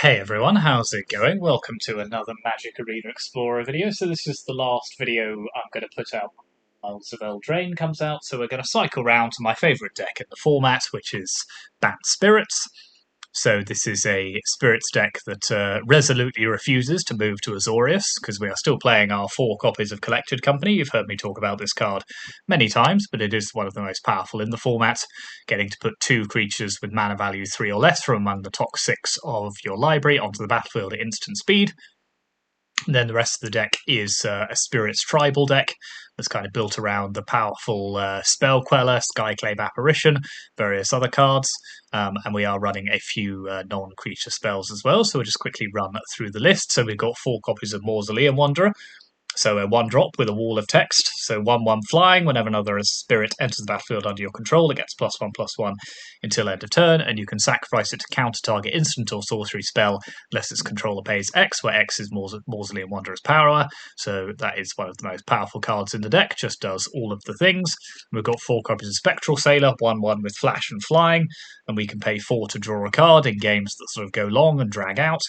Hey everyone, how's it going? Welcome to another Magic Arena Explorer video. So this is the last video I'm going to put out when Isles of Eldraine comes out. So we're going to cycle round to my favourite deck in the format, which is Bant Spirits. So this is a Spirits deck that resolutely refuses to move to Azorius, because we are still playing our 4 copies of Collected Company. You've heard me talk about this card many times, but it is one of the most powerful in the format, getting to put 2 creatures with mana value 3 or less from among the top 6 of your library onto the battlefield at instant speed. And then the rest of the deck is a Spirits Tribal deck that's kind of built around the powerful Spell Queller, Skyclave Apparition, various other cards, and we are running a few non-creature spells as well, so we'll just quickly run through the list. So we've got 4 copies of Mausoleum Wanderer, so a 1-drop with a wall of text. So 1/1 flying. Whenever another spirit enters the battlefield under your control, it gets +1/+1 until end of turn, and you can sacrifice it to counter target instant or sorcery spell unless its controller pays X, where X is Mausoleum Wanderer's power. So that is one of the most powerful cards in the deck, just does all of the things. We've got 4 copies of Spectral Sailor, 1/1 with flash and flying, and we can pay 4 to draw a card in games that sort of go long and drag out.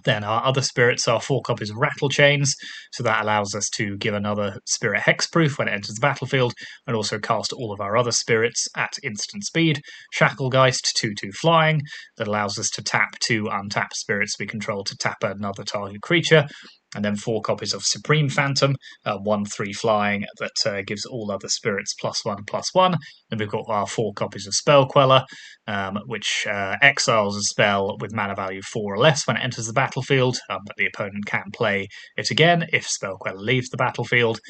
Then our other spirits are 4 copies of Rattle Chains, so that allows us to give another spirit hexproof when it enters the battlefield, and also cast all of our other spirits at instant speed. Shacklegeist, 2/2 flying, that allows us to tap 2 untapped spirits we control to tap another target creature. And then 4 copies of Supreme Phantom, 1/3 flying, that gives all other spirits +1/+1. And we've got our 4 copies of Spell Queller, which exiles a spell with mana value 4 or less when it enters the battlefield, but the opponent can play it again if Spell Queller leaves the battlefield.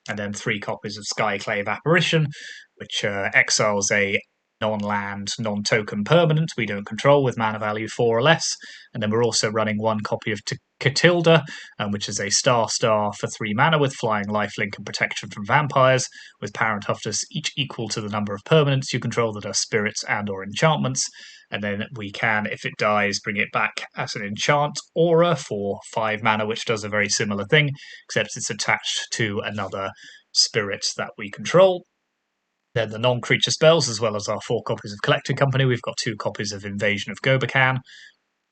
And then 3 copies of Skyclave Apparition, which exiles a non-land, non-token permanent we don't control with mana value 4 or less. And then we're also running 1 copy of Catilda, which is a star for 3 mana with flying, lifelink, and protection from vampires, with power and toughness each equal to the number of permanents you control that are spirits and or enchantments. And then we can, if it dies, bring it back as an enchant aura for 5 mana, which does a very similar thing, except it's attached to another spirit that we control. Then the non-creature spells, as well as our 4 copies of Collected Company. We've got 2 copies of Invasion of Gobakan,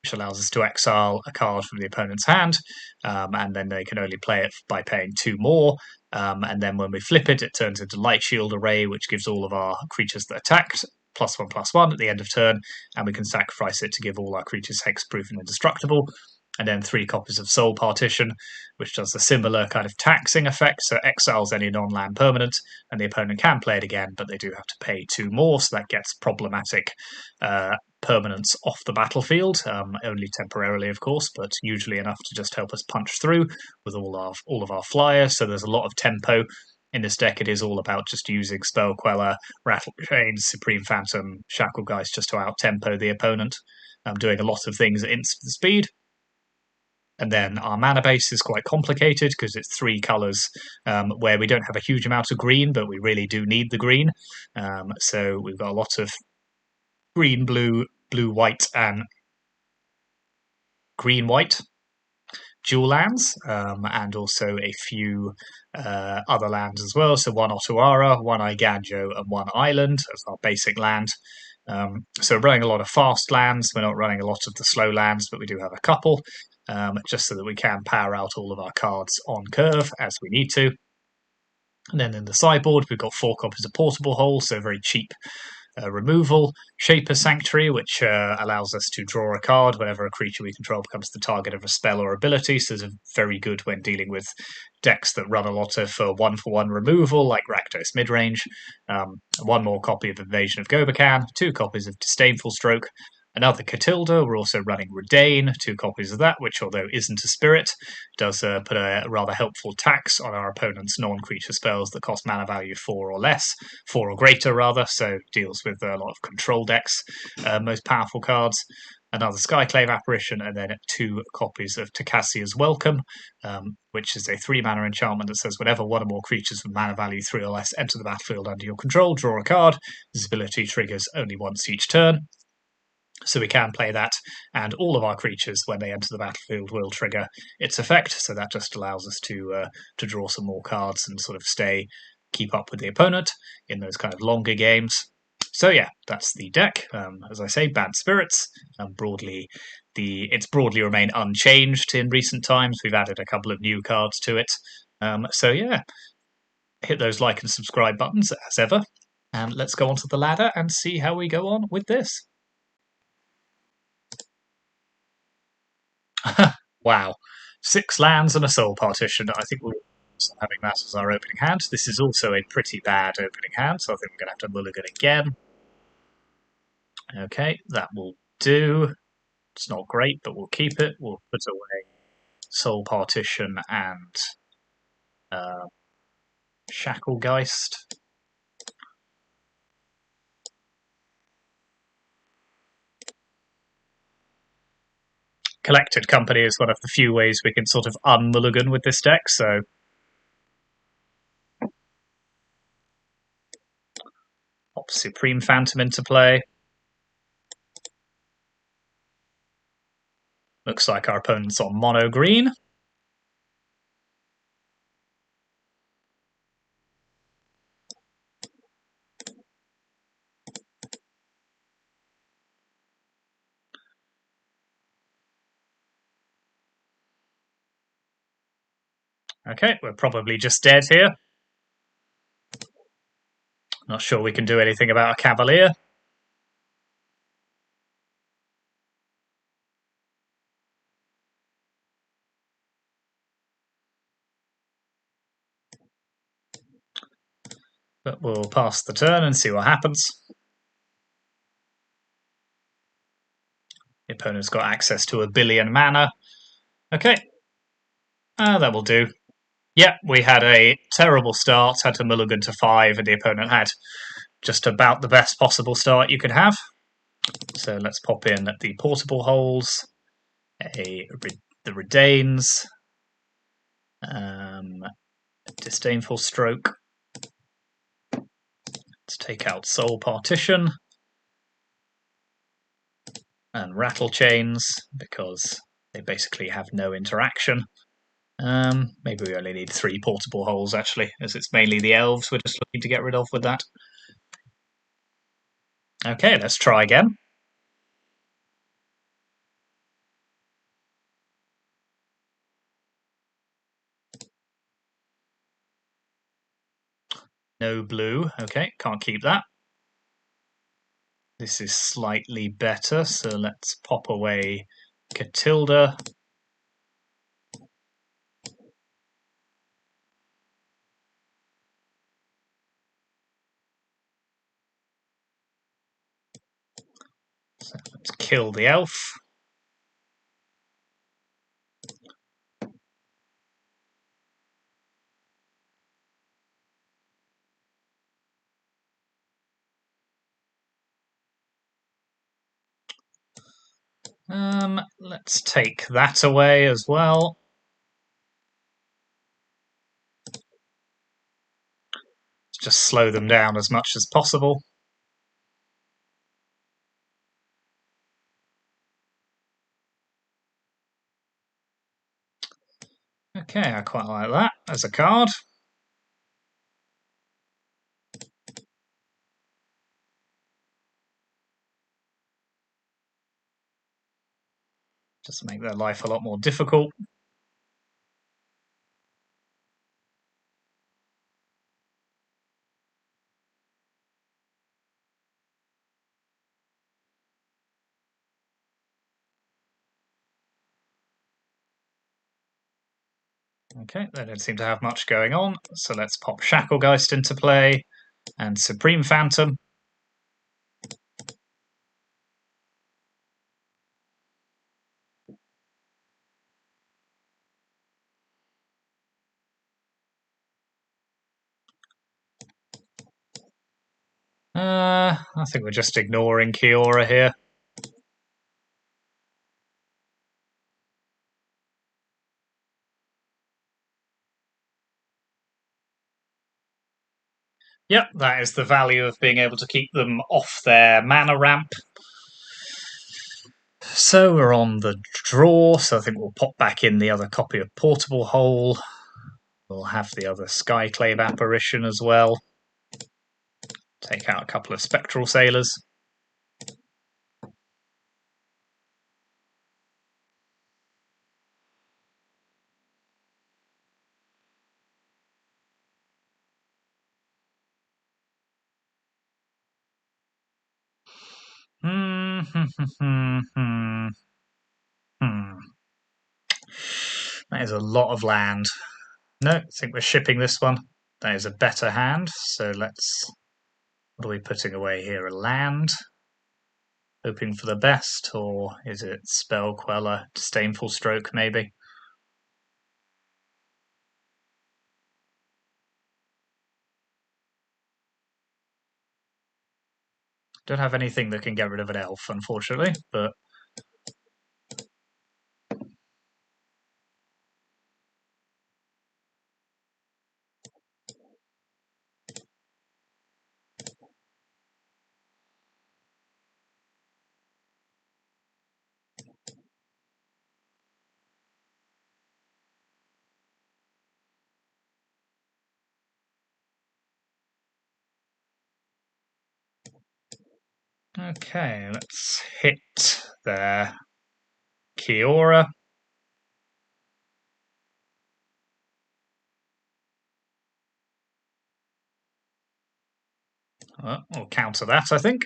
which allows us to exile a card from the opponent's hand, and then they can only play it by paying 2 more. And then when we flip it, it turns into Light Shield Array, which gives all of our creatures that attacked +1/+1 at the end of turn, and we can sacrifice it to give all our creatures hexproof and indestructible. And then 3 copies of Soul Partition, which does a similar kind of taxing effect, so exiles any non-land permanent, and the opponent can play it again, but they do have to pay 2 more, so that gets problematic permanents off the battlefield, only temporarily, of course, but usually enough to just help us punch through with all of our flyers. So there's a lot of tempo in this deck. It is all about just using Spell Queller, Rattle Chains, Supreme Phantom, Shacklegeist just to out-tempo the opponent, doing a lot of things at instant speed. And then our mana base is quite complicated because it's 3 colours where we don't have a huge amount of green, but we really do need the green. So we've got a lot of green, blue, blue-white, and green-white dual lands, and also a few other lands as well. So 1 Otawara, 1 Iganjo, and 1 Island as our basic land. So we're running a lot of fast lands. We're not running a lot of the slow lands, but we do have a couple, just so that we can power out all of our cards on curve as we need to. And then in the sideboard, we've got 4 copies of Portable Hole, so very cheap removal. Shaper's Sanctuary, which allows us to draw a card whenever a creature we control becomes the target of a spell or ability, so it's very good when dealing with decks that run a lot of 1-for-1 removal, like Rakdos Midrange. 1 more copy of Invasion of Gobakan, 2 copies of Disdainful Stroke, another Catilda. We're also running Redain, 2 copies of that, which, although isn't a spirit, does put a rather helpful tax on our opponent's non-creature spells that cost mana value 4 or less, 4 or greater rather, so deals with a lot of control decks, most powerful cards. Another Skyclave Apparition, and then 2 copies of Takassia's Welcome, which is a 3 mana enchantment that says whenever 1 or more creatures with mana value 3 or less enter the battlefield under your control, draw a card. This ability triggers only once each turn. So we can play that, and all of our creatures, when they enter the battlefield, will trigger its effect. So that just allows us to draw some more cards and sort of keep up with the opponent in those kind of longer games. So yeah, that's the deck. As I say, Bant Spirits. It's broadly remained unchanged in recent times. We've added a couple of new cards to it. So yeah, hit those like and subscribe buttons as ever, and let's go onto the ladder and see how we go on with this. Wow, 6 lands and a soul partition. I think we'll having that as our opening hand. This is also a pretty bad opening hand, so I think we're going to have to mulligan again. Okay, that will do. It's not great, but we'll keep it. We'll put away soul partition and Shacklegeist. Collected Company is one of the few ways we can sort of unmulligan with this deck, so pop Supreme Phantom into play. Looks like our opponent's on mono green. Okay, we're probably just dead here. Not sure we can do anything about a Cavalier. But we'll pass the turn and see what happens. The opponent's got access to 1 billion mana. Okay. That will do. Yeah, we had a terrible start, had to mulligan to 5, and the opponent had just about the best possible start you could have. So let's pop in the portable holes, the Redains, Disdainful Stroke. Let's take out Soul Partition and Rattle Chains because they basically have no interaction. Maybe we only need 3 portable holes actually, as it's mainly the elves we're just looking to get rid of with that. Okay, let's try again. No blue. Okay, can't keep that. This is slightly better, so let's pop away Catilda. So let's kill the elf. Let's take that away as well. Just slow them down as much as possible. Okay, I quite like that as a card. Just make their life a lot more difficult. Okay, they don't seem to have much going on, so let's pop Shacklegeist into play and Supreme Phantom. I think we're just ignoring Kiora here. Yep, that is the value of being able to keep them off their mana ramp. So we're on the draw, so I think we'll pop back in the other copy of Portable Hole. We'll have the other Skyclave Apparition as well. Take out a couple of Spectral Sailors. That is a lot of land. No, I think we're shipping this one. That is a better hand, so let's... What are we putting away here? A land? Hoping for the best, or is it Spell Queller, Disdainful Stroke, maybe? Don't have anything that can get rid of an elf, unfortunately, but... Okay, let's hit there. Kiora. We'll counter that, I think.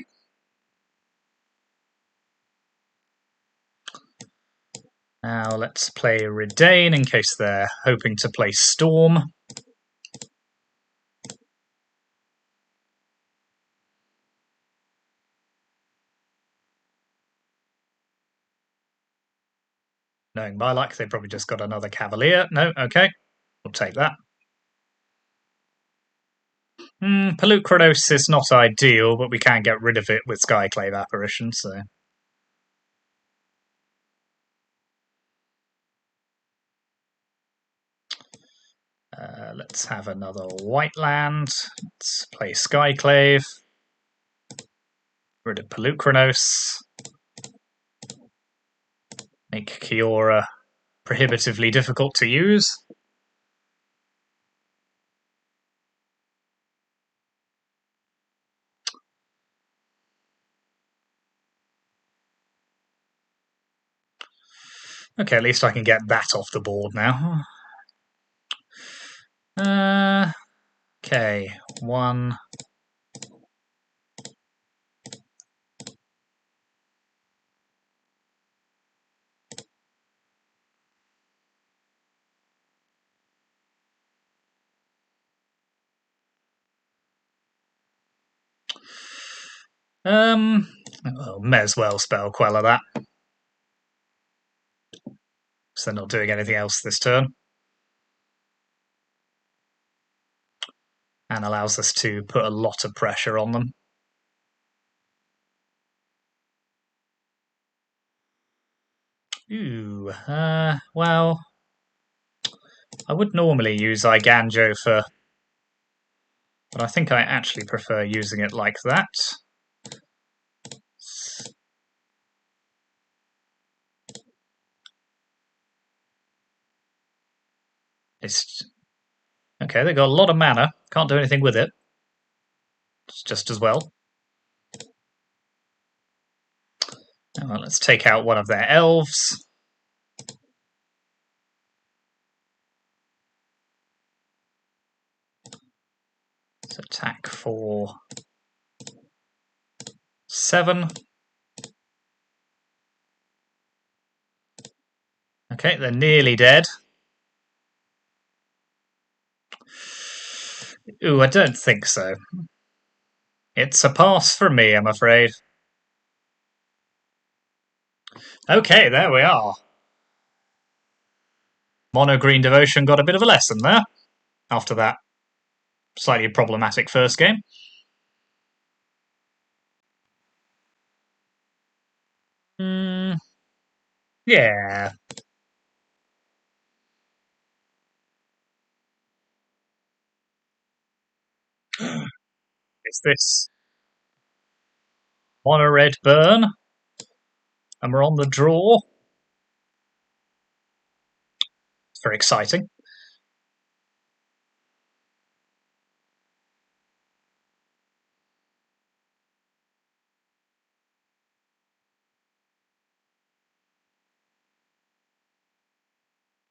Now let's play Redain in case they're hoping to play Storm. Knowing my luck, they probably just got another Cavalier. No, okay. We'll take that. Pelucranos is not ideal, but we can get rid of it with Skyclave Apparition, so... let's have another white land. Let's play Skyclave. Rid of Pelucranos. Make Kiora prohibitively difficult to use. Okay, at least I can get that off the board now. Okay, one. Well, may as well Spell Queller that. So they're not doing anything else this turn. And allows us to put a lot of pressure on them. Ooh, well, I would normally use Iganjo for... But I think I actually prefer using it like that. It's... Okay, they got a lot of mana. Can't do anything with it. It's just as well. Well, let's take out one of their elves. Let's attack for 7. Okay, they're nearly dead. Ooh, I don't think so. It's a pass for me, I'm afraid. Okay, there we are. Mono Green Devotion got a bit of a lesson there after that slightly problematic first game. Yeah. Is this Mono Red Burn? And we're on the draw. It's very exciting.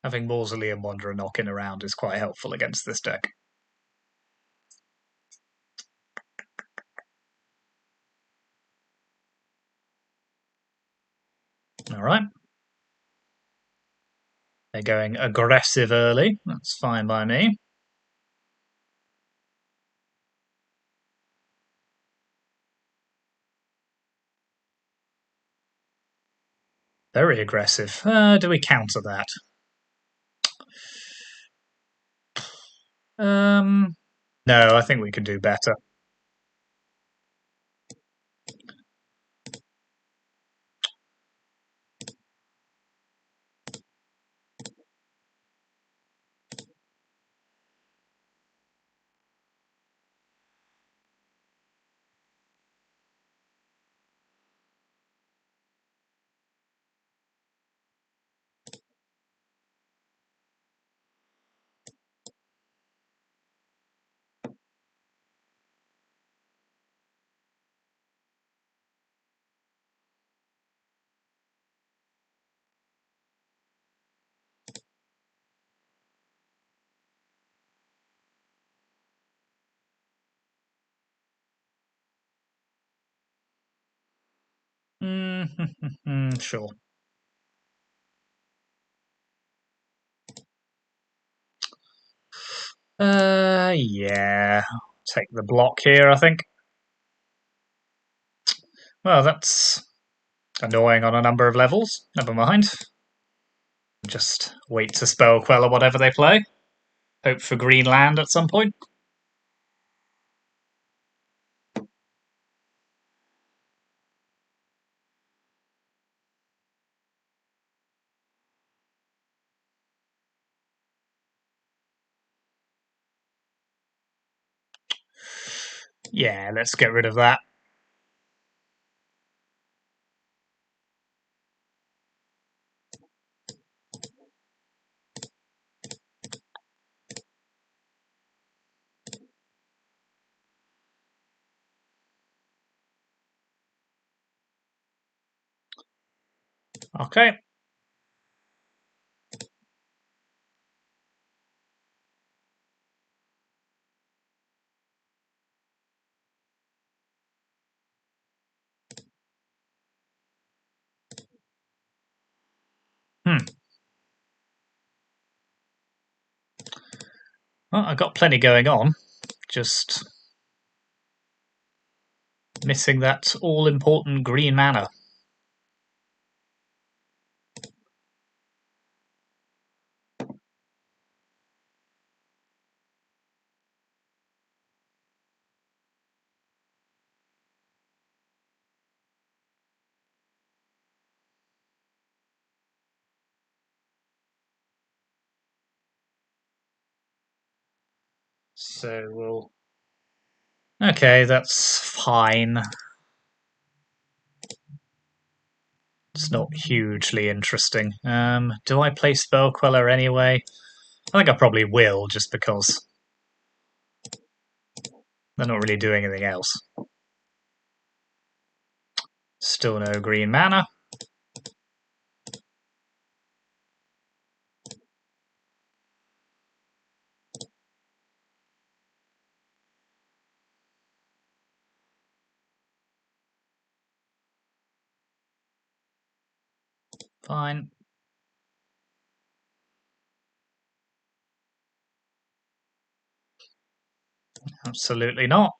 Having Mausoleum Wanderer knocking around is quite helpful against this deck. Alright. They're going aggressive early. That's fine by me. Very aggressive. Do we counter that? No, I think we could do better. Sure. Yeah. Take the block here, I think. Well, that's annoying on a number of levels. Never mind. Just wait to spell Queller whatever they play. Hope for green land at some point. Yeah, let's get rid of that. Okay. Well, I've got plenty going on. Just missing that all-important green mana. So we'll... Okay, that's fine. It's not hugely interesting. Do I play Spell Queller anyway? I think I probably will, just because they're not really doing anything else. Still no green mana. Fine. Absolutely not.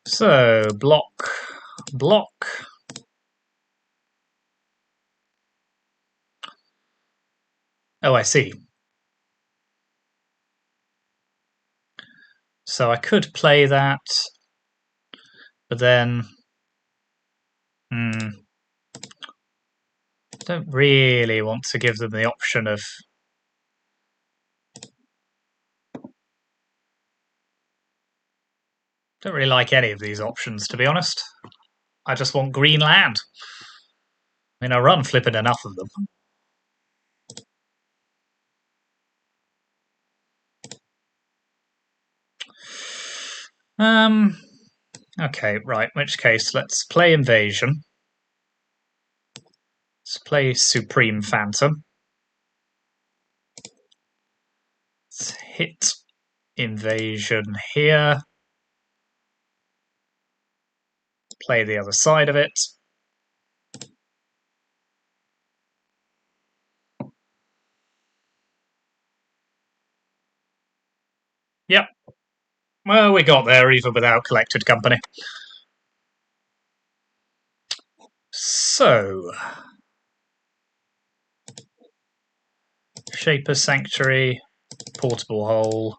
So, block, block. Oh, I see. So I could play that, but then... don't really want to give them the option of... don't really like any of these options, to be honest. I just want green land. I mean, I run flipping enough of them. Okay, right, in which case, let's play Invasion. Let's play Supreme Phantom. Let's hit Invasion here. Play the other side of it. Yep. Well, we got there even without Collected Company. So, Shaper Sanctuary, Portable Hole.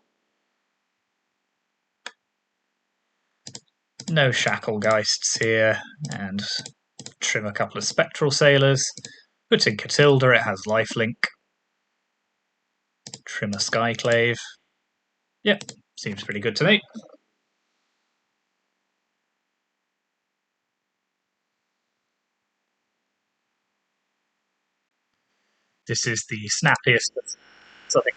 No Shacklegeists here, and trim a couple of Spectral Sailors. Put in Catilda, it has lifelink. Trim a Skyclave. Yep, seems pretty good to me. This is the snappiest of something.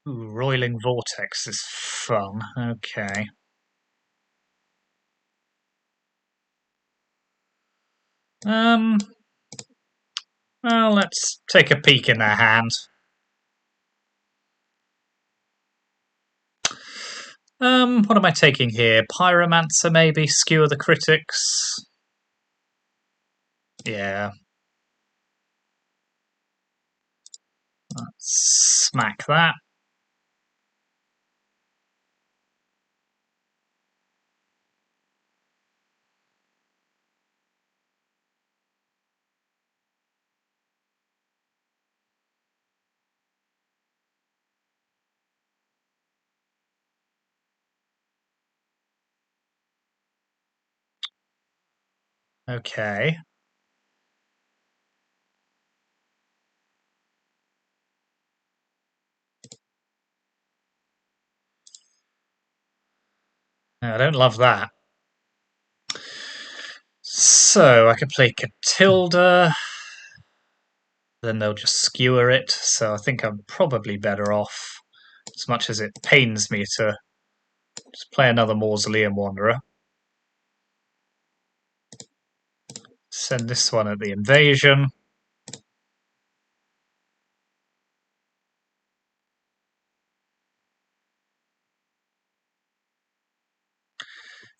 Ooh, Roiling Vortex is fun. Okay. Well, let's take a peek in their hand. What am I taking here? Pyromancer, maybe? Skewer the critics? Yeah. Let's smack that. Okay. I don't love that. So, I could play Catilda. Then they'll just skewer it, so I think I'm probably better off, as much as it pains me to just play another Mausoleum Wanderer. Send this one at the Invasion.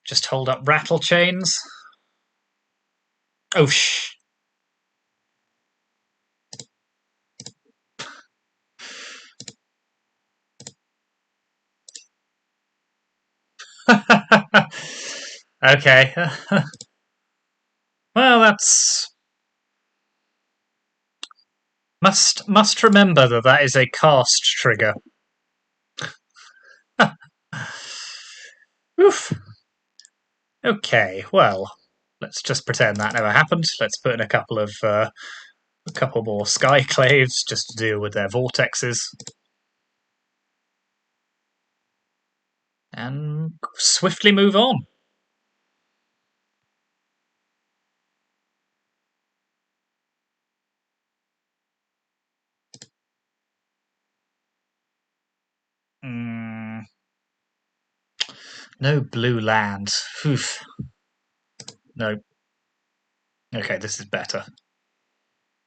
Just hold up Rattle Chains. Oh, shh. Okay. Well, that's... Must remember that that is a cast trigger. Oof. Okay, well, let's just pretend that never happened. Let's put in a couple more Skyclaves just to deal with their vortexes. And swiftly move on. No blue land. Oof. No. Okay, this is better.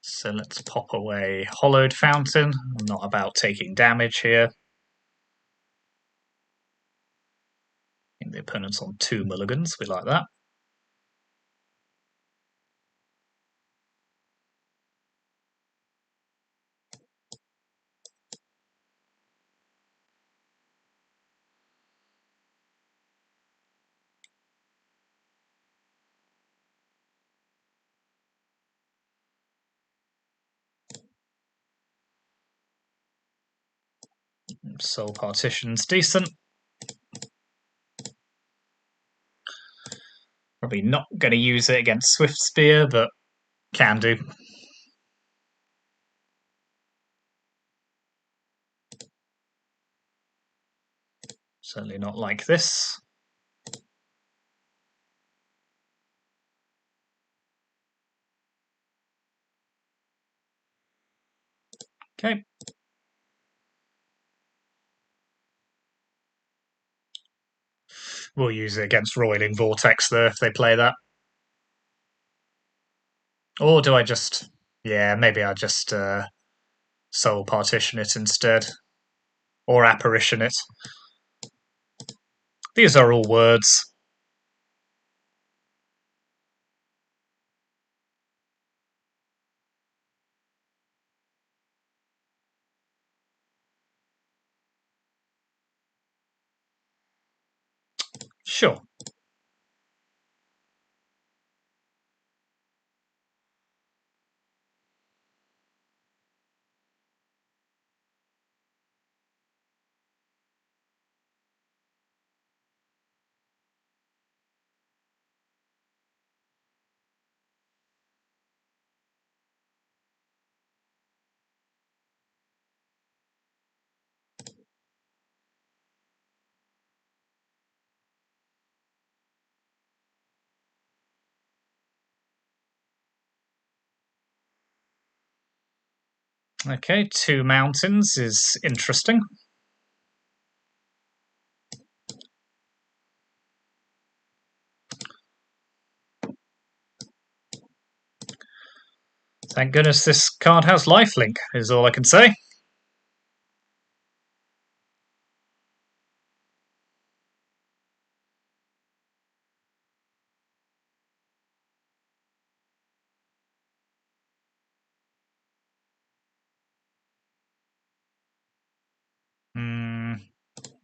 So let's pop away Hollowed Fountain. I'm not about taking damage here. I think the opponent's on 2 mulligans. We like that. Soul Partition's decent. Probably not going to use it against Swift Spear, but can do. Certainly not like this. Okay. We'll use it against Roiling Vortex, though, if they play that. Or do I just... Yeah, maybe I'll just Soul Partition it instead. Or Apparition it. These are all words. Sure. Okay, 2 mountains is interesting. Thank goodness this card has lifelink, is all I can say.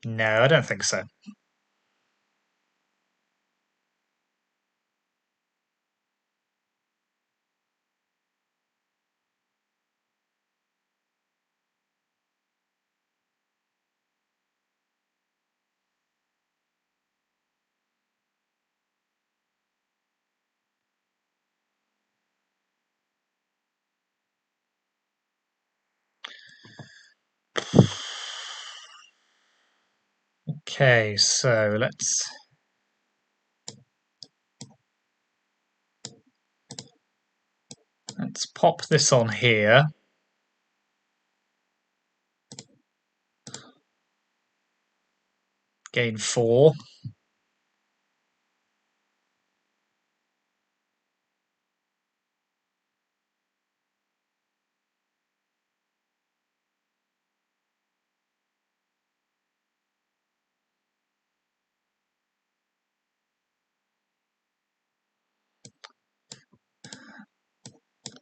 No, I don't think so. Okay, so let's pop this on here. Gain 4.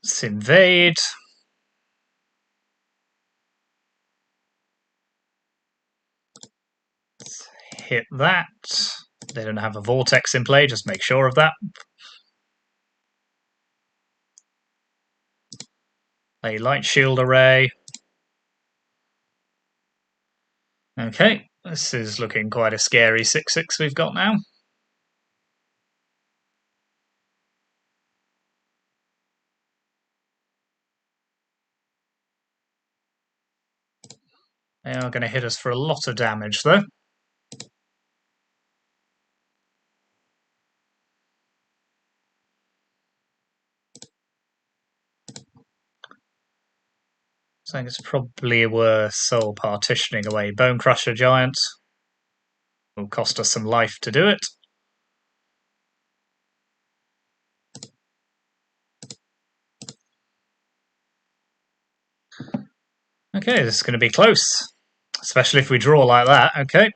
Let's invade. Let's hit that. They don't have a vortex in play, just make sure of that. A light shield array. Okay, this is looking quite a scary 6/6 we've got now. They are going to hit us for a lot of damage, though. So I think it's probably worth soul partitioning away Bone Crusher Giant. Will cost us some life to do it. Okay, this is going to be close. Especially if we draw like that, okay.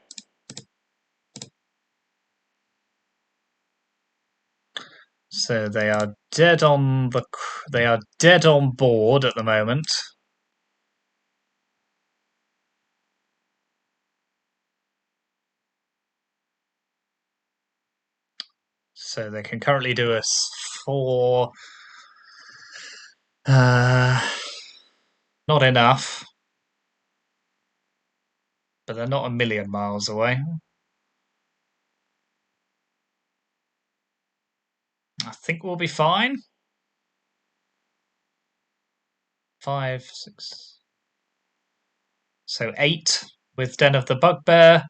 So they are dead on board at the moment. So they can currently do us 4. Not enough. but they're not a million miles away. I think we'll be fine. 5, 6. So 8 with Den of the Bugbear.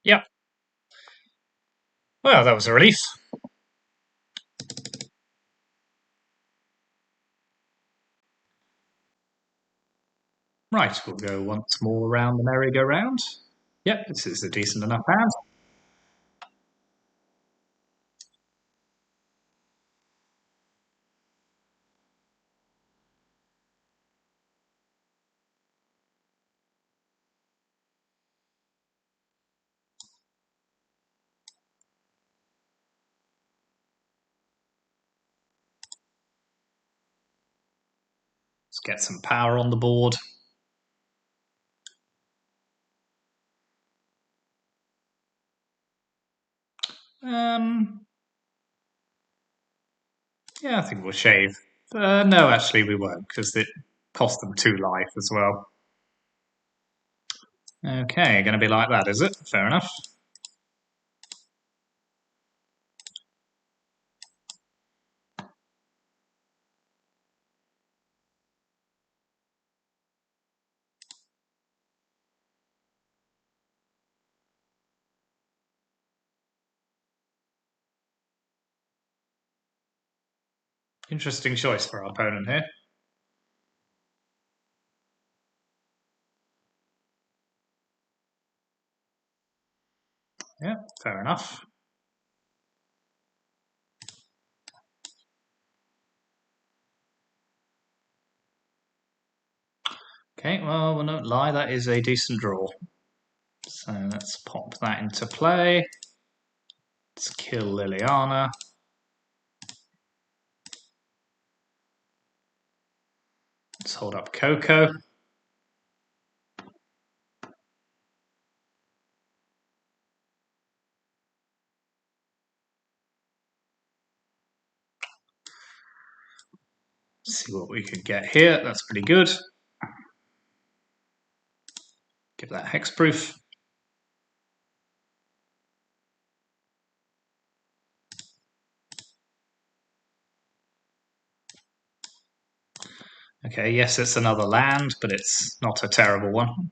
Yep. Well, that was a relief. Right, we'll go once more around the merry-go-round. Yep, this is a decent enough hand. Let's get some power on the board. Yeah, I think we'll shave. No, actually we won't, because it cost them 2 life as well. Okay, going to be like that, is it? Fair enough. Interesting choice for our opponent here. Yeah, fair enough. Okay, well, we don't lie, that is a decent draw. So let's pop that into play. Let's kill Liliana. Let's hold up Coco. See what we can get here. That's pretty good. Give that hexproof. Okay, yes, it's another land, but it's not a terrible one.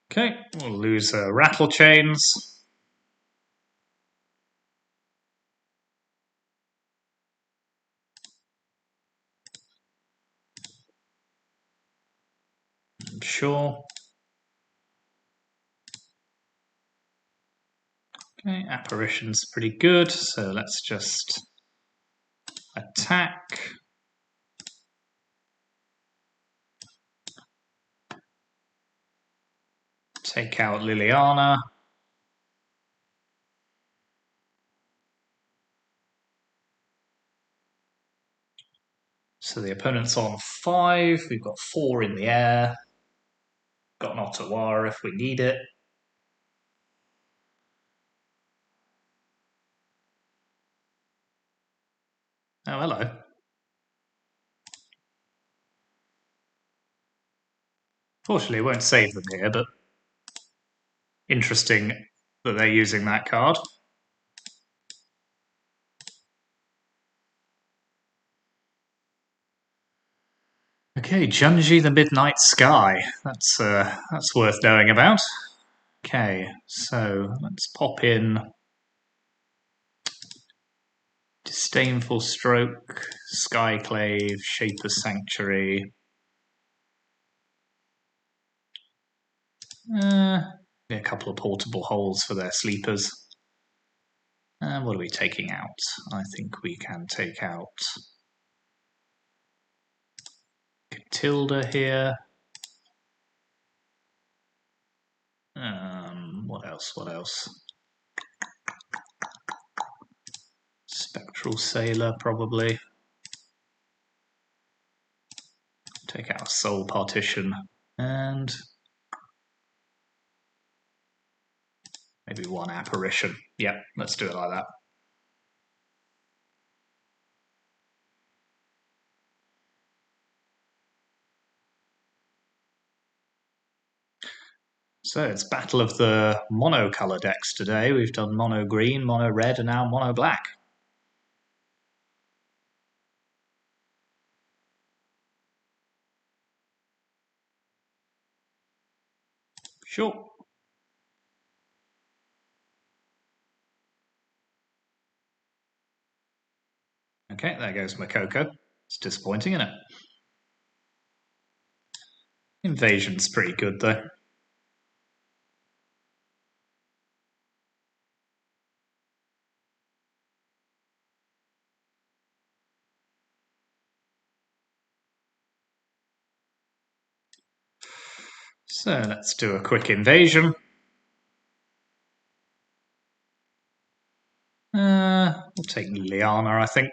Okay, we'll lose Rattle Chains. I'm sure. Okay, Apparition's pretty good, so let's just attack. Take out Liliana. So the opponent's on 5. We've got 4 in the air. Got an Ottawa if we need it. Oh, hello. Fortunately, it won't save them here, but interesting that they're using that card. Okay, Junji the Midnight Sky. That's worth knowing about. Okay, so let's pop in Disdainful Stroke, Skyclave, Shaper's Sanctuary. A couple of portable holes for their sleepers. What are we taking out? I think we can take out Catilda here. What else? What else? Spectral Sailor, probably. Take out Soul Partition and maybe one Apparition. Yeah, let's do it like that. So it's battle of the mono-color decks today. We've done mono green, mono red, and now mono black. Sure. Okay, there goes my Coco. It's disappointing, isn't it? Invasion's pretty good, though. So let's do a quick invasion. We'll take Liana, I think.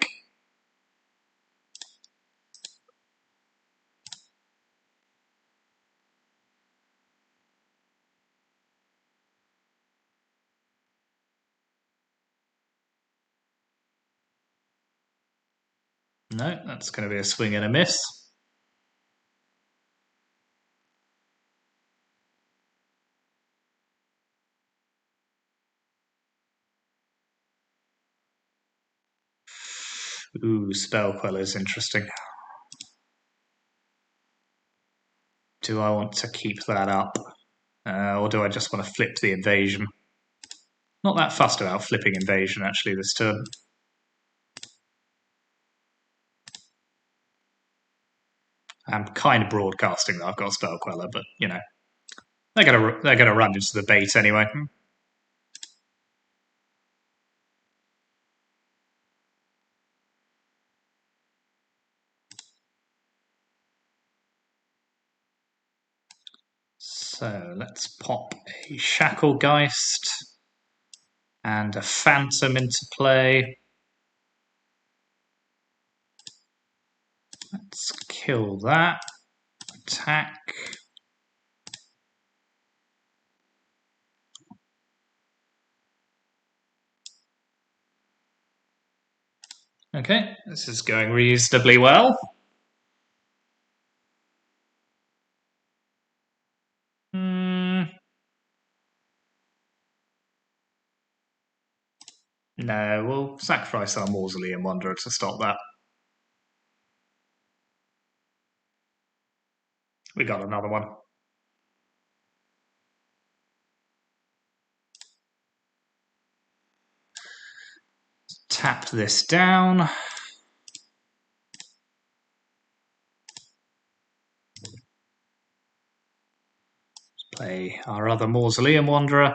No, that's going to be a swing and a miss. Ooh, Spellqueller is interesting. Do I want to keep that up? Or do I just want to flip the invasion? Not that fussed about flipping invasion, actually, this turn. I'm kind of broadcasting that I've got Spellqueller, but, you know, they're gonna run into the bait anyway. So let's pop a Shacklegeist and a Phantom into play. Let's kill that. Attack. Okay, this is going reasonably well. No, we'll sacrifice our Mausoleum Wanderer to stop that. We got another one. Tap this down. Play our other Mausoleum Wanderer.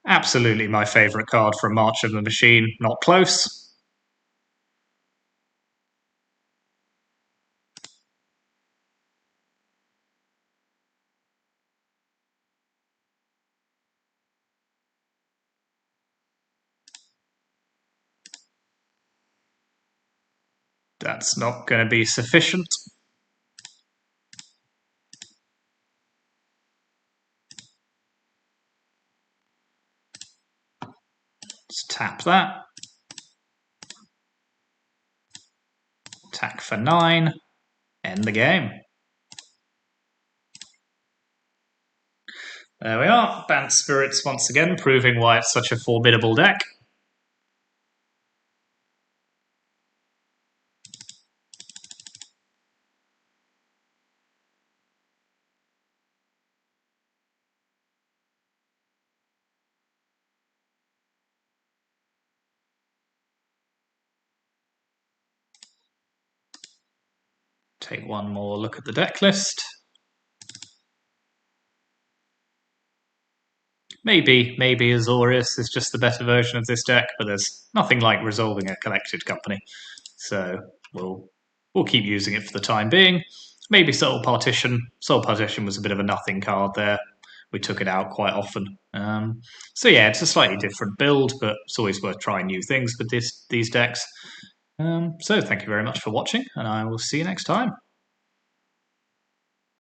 Absolutely my favourite card from March of the Machine. Not close. That's not going to be sufficient. Let's tap that. Attack for 9. End the game. There we are. Bant Spirits once again, proving why it's such a formidable deck. take one more look at the deck list. Maybe Azorius is just the better version of this deck, but there's nothing like resolving a collected company. So we'll keep using it for the time being. Maybe Soul Partition. Soul Partition was a bit of a nothing card there. We took it out quite often. So yeah, it's a slightly different build, but it's always worth trying new things with these decks. So thank you very much for watching, and I will see you next time.